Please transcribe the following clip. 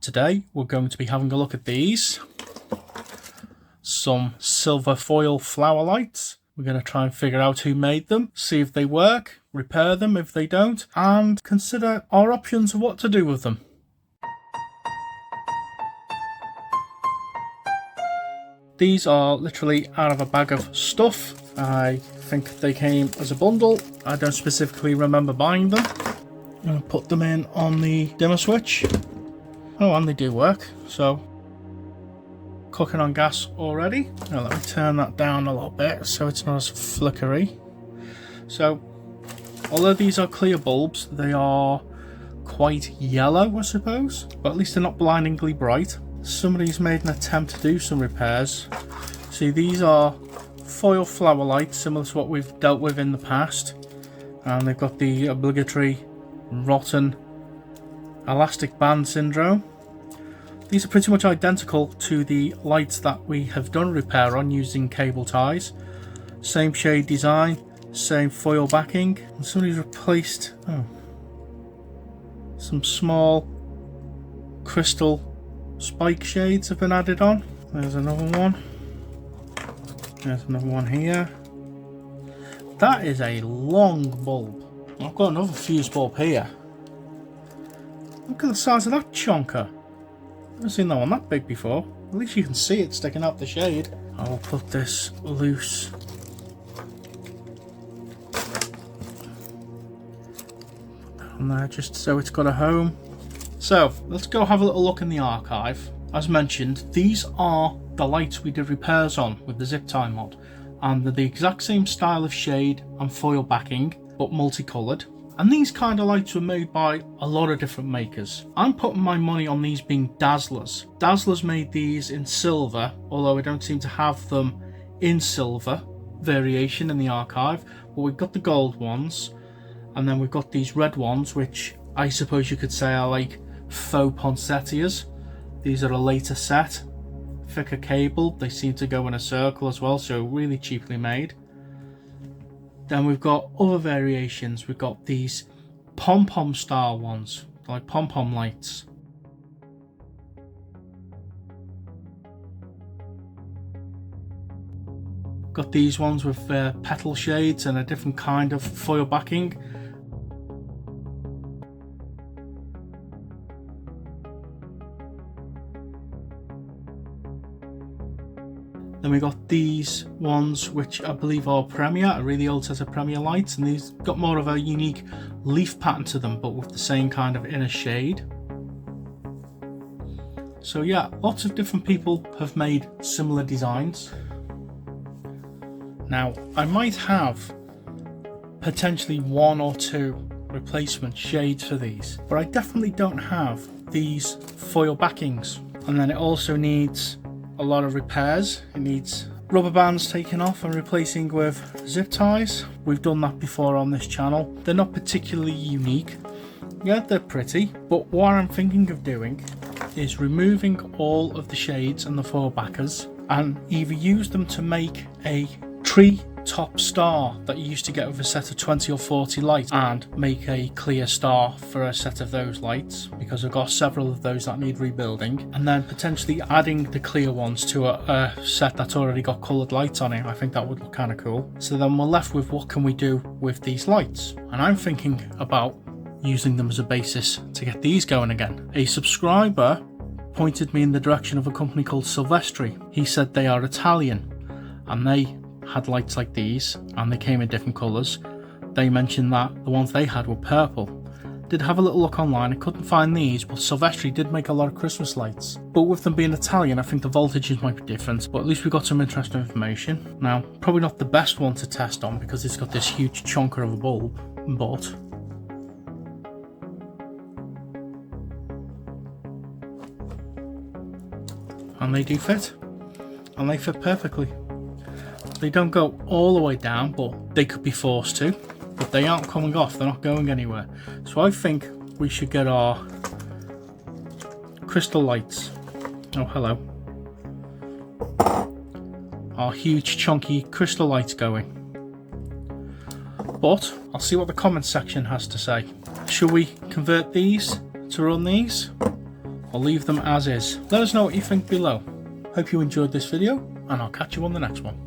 Today we're going to be having a look at these. Some silver foil flower lights. We're going to try and figure out who made them, see if they work, repair them if they don't, and consider our options of what to do with them. These are literally out of a bag of stuff. I think they came as a bundle. I don't specifically remember buying them. I'm going to put them in on the dimmer switch. Oh, and they do work. So, cooking on gas already. Now let me turn that down a little bit so it's not as flickery. So, although these are clear bulbs, they are quite yellow, I suppose. But at least they're not blindingly bright. Somebody's made an attempt to do some repairs. See, these are foil flower lights, similar to what we've dealt with in the past. And they've got the obligatory rotten elastic band syndrome. These are pretty much identical to the lights that we have done repair on using cable ties. Same shade design, same foil backing. And somebody's replaced some small crystal spike shades have been added on. There's another one. There's another one here. That is a long bulb. I've got another fuse bulb here. Look at the size of that chonker. I've never seen that one that big before. At least you can see it sticking out the shade. I will put this loose. Put that on there just so it's got a home. So, let's go have a little look in the archive. As mentioned, these are the lights we did repairs on with the zip tie mod. And they're the exact same style of shade and foil backing, but multicoloured. And these kind of lights were made by a lot of different makers. I'm putting my money on these being Dazzlers. Dazzlers made these in silver, although I don't seem to have them in silver variation in the archive. But we've got the gold ones, and then we've got these red ones, which I suppose you could say are like faux poinsettias. These are a later set, thicker cable. They seem to go in a circle as well, so really cheaply made. Then we've got other variations. We've got these pom-pom style ones, like pom-pom lights. Got these ones with petal shades and a different kind of foil backing. Then we got these ones, which I believe are Premier, a really old set of Premier lights, and these got more of a unique leaf pattern to them, but with the same kind of inner shade. So yeah, lots of different people have made similar designs. Now, I might have potentially one or two replacement shades for these, but I definitely don't have these foil backings. And then it also needs a lot of repairs. It needs rubber bands taken off and replacing with zip ties. We've done that before on this channel. They're not particularly unique. Yeah, they're pretty, but what I'm thinking of doing is removing all of the shades and the foil backers and either use them to make a tree top star that you used to get with a set of 20 or 40 lights and make a clear star for a set of those lights, because I've got several of those that need rebuilding, and then potentially adding the clear ones to a set that's already got coloured lights on it. I think that would look kind of cool. So then we're left with what can we do with these lights, and I'm thinking about using them as a basis to get these going again. A subscriber pointed me in the direction of a company called Silvestri. He said they are Italian and they had lights like these and they came in different colours. They mentioned that the ones they had were purple. Did have a little look online, I couldn't find these, but Silvestri did make a lot of Christmas lights. But with them being Italian, I think the voltages might be different, but at least we got some interesting information. Now, probably not the best one to test on because it's got this huge chonker of a bulb, but and they do fit, and they fit perfectly. They don't go all the way down, but they could be forced to, but they aren't coming off, they're not going anywhere. So I think we should get our crystal lights, oh hello, our huge chunky crystal lights going. But I'll see what the comments section has to say. Should we convert these to run these, or leave them as is. Let us know what you think below. Hope you enjoyed this video, and I'll catch you on the next one.